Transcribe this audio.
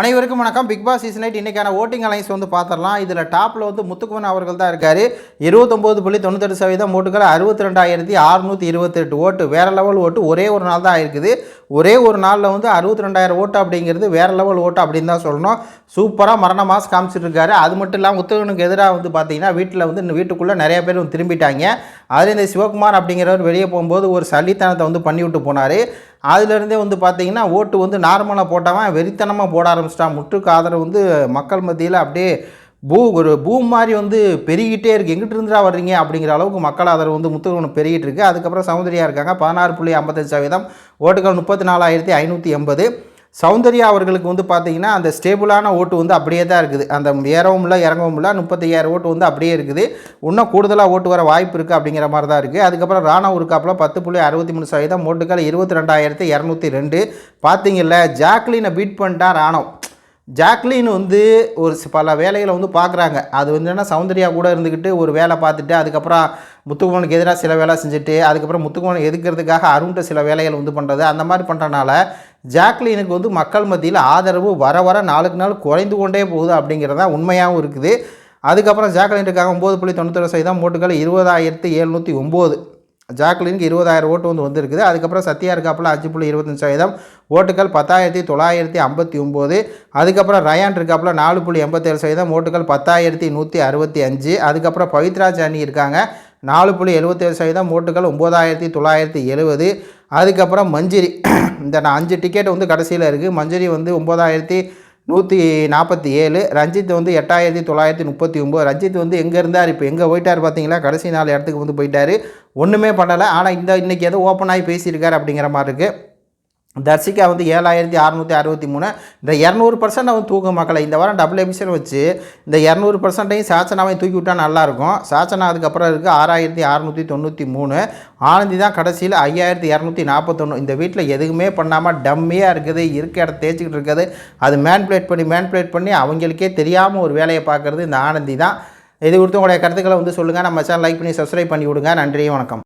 அனைவருக்கும் வணக்கம். Big Boss season 8 இன்னைக்கான ஓட்டிங் அலைன்ஸ் வந்து பார்த்துடலாம். இதில் டாப்பில் வந்து முத்துக்குமன் அவர்கள் தான் இருக்கார். 29.98% ஓட்டுகள், 62,628 ஓட்டு. வேறு லெவல் ஓட்டு. ஒரே ஒரு நாள் தான் ஆயிருக்குது. ஒரே ஒரு நாளில் வந்து 62,000 ஓட்டு அப்படிங்கிறது வேறு லெவல் ஓட்டு அப்படின்னு தான் சொல்லணும். சூப்பராக மரண மாஸ் காமிச்சிட்டு இருக்காரு. அது மட்டும் இல்லாமல் முத்துக்குமனுக்கு எதிராக வந்து பார்த்தீங்கன்னா வீட்டுக்குள்ளே நிறைய பேர் வந்து திரும்பிட்டாங்க. அதில் இந்த சிவகுமார் அப்படிங்கிறவர் வெளியே போகும்போது ஒரு சல்லித்தனத்தை வந்து பண்ணிவிட்டு போனார். அதுலேருந்தே வந்து பார்த்திங்கன்னா ஓட்டு வந்து நார்மலாக போட்டவன் வெறித்தனமாக போட ஆரம்பிச்சிட்டான். முற்றுக்கு ஆதரவு வந்து மக்கள் மத்தியில் அப்படியே ஒரு பூம் மாதிரி வந்து பெருகிட்டே இருக்குது. எங்கிட்ட இருந்துடா வர்றீங்க அப்படிங்கிற அளவுக்கு மக்கள் ஆதரவு வந்து முத்துக்குமன் பெருகிட்டு இருக்குது. அதுக்கப்புறம் சௌந்தர்யா இருக்காங்க. 16.55% ஓட்டுகள், 34,580. சௌந்தர்யா அவர்களுக்கு வந்து பார்த்திங்கன்னா அந்த ஸ்டேபிளான ஓட்டு வந்து அப்படியே தான் இருக்குது. அந்த ஏறவும் இல்லை இறங்கவும் இல்லை. 35,000 ஓட்டு வந்து அப்படியே இருக்குது. இன்னும் கூடுதலாக ஓட்டு வர வாய்ப்பு இருக்குது அப்படிங்கிற மாதிரி தான் இருக்குது. அதுக்கப்புறம் ராணா இருக்காப்பில் 10.63% ஓட்டுகள், 22,202. பார்த்திங்கல்ல, ஜாக்லினை பீட் பண்ணிட்டா ராணா. ஜாக்லின் வந்து ஒரு பல வேலைகளை வந்து பார்க்குறாங்க. அது வந்து என்ன, சௌந்தர்யா கூட இருந்துக்கிட்டு ஒரு வேலை பார்த்துட்டு அதுக்கப்புறம் முத்துக்குமனுக்கு எதிராக சில வேலை செஞ்சுட்டு அதுக்கப்புறம் முத்துக்குமனை எதுக்கிறதுக்காக அருண்கிட்ட சில வேலைகள் வந்து பண்ணுறது. அந்த மாதிரி பண்ணுறனால ஜாக்லினுக்கு வந்து மக்கள் மத்தியில் ஆதரவு வர வர நாளுக்கு நாள் குறைந்து கொண்டே போகுது அப்படிங்கிறதா உண்மையாகவும் இருக்குது. அதுக்கப்புறம் ஜாக்லினுக்காக 9.97% ஓட்டுகள், 20,709. ஜாக்லினுக்கு 20,000 ஓட்டு வந்து வந்திருக்குது. அதுக்கப்புறம் சத்யா இருக்காப்பில் 5.25% ஓட்டுகள், 10,959. அதுக்கப்புறம் ரயான் இருக்காப்பில் 4.87% ஓட்டுகள், 10,165. அதுக்கப்புறம் பவித்ரா ஜானி இருக்காங்க 4.77% ஓட்டுகள், 9,970. அதுக்கப்புறம் மஞ்சரி, இந்த 5 டிக்கெட் வந்து கடைசியில் இருக்குது. மஞ்சரி வந்து 9,147. ரஞ்சித் வந்து 8,939. ரஞ்சித் வந்து எங்கே இருந்தார், இப்போ எங்கே போயிட்டார் பார்த்தீங்களா? கடைசி 4 இடத்துக்கு வந்து போயிட்டார். ஒன்றுமே பண்ணலை. ஆனால் இன்றைக்கி ஏதோ ஓப்பன் ஆகி பேசியிருக்கார் அப்படிங்கிற மாதிரி இருக்குது. தர்சிகா வந்து 7,663. இந்த 200% அவன் தூக்க மக்களை இந்த வாரம் டபுள் எபிசோட் வச்சு இந்த 200%ஐயும் சாச்சனாவையும் தூக்கி விட்டால் நல்லாயிருக்கும். சாச்சனா அதுக்கப்புறம் இருக்குது 6,693. ஆனந்தி தான் கடைசியில் 5,241. இந்த வீட்டில் எதுவுமே பண்ணாமல் டம்மியாக இருக்குது. இருக்க இடத்த தேய்ச்சிக்கிட்டு இருக்குது. அது மேன்பிளேட் பண்ணி அவங்களுக்கே தெரியாமல் ஒரு வேலையை பார்க்குறது இந்த ஆனந்தி தான். இது குறித்து உங்களுடைய கருத்துக்களை வந்து சொல்லுங்கள். நம்ம சேனல் லைக் பண்ணி சப்ஸ்கிரைப் பண்ணி விடுங்க. நன்றி, வணக்கம்.